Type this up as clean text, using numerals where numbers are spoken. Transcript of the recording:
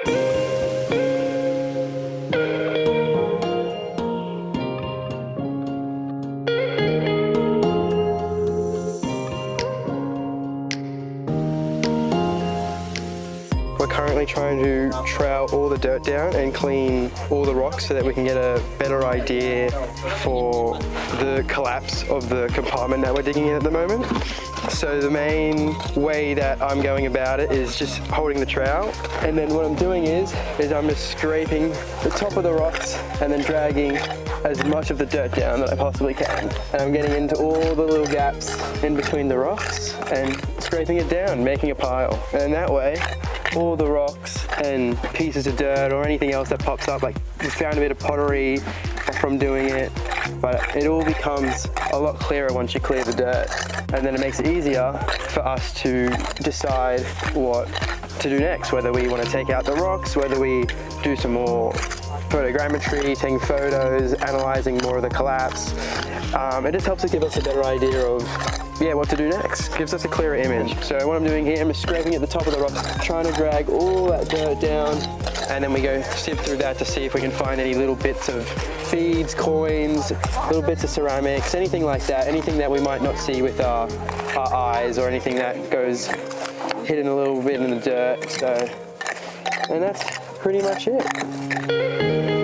We're currently trying to trowel all the dirt down and clean all the rocks so that we can get a better idea for the collapse of the compartment that we're digging in at the moment. So the main way that I'm going about it is just holding the trowel, and then what I'm doing is I'm just scraping the top of the rocks and then dragging as much of the dirt down that I possibly can. And I'm getting into all the little gaps in between the rocks and scraping it down, making a pile. And that way, all the rocks and pieces of dirt or anything else that pops up, like we found a bit of pottery from doing it, but it all becomes a lot clearer once you clear the dirt. And then it makes it easier for us to decide what to do next, whether we want to take out the rocks, whether we do some more photogrammetry, taking photos, analyzing more of the collapse. It just helps to give us a better idea of what to do next. Gives us a clearer image. So what I'm doing here, I'm just scraping at the top of the rocks, trying to drag all that dirt down, and then we go sift through that to see if we can find any little bits of feeds, coins, little bits of ceramics, anything like that, anything that we might not see with our eyes, or anything that goes hidden a little bit in the dirt. So, and that's pretty much it.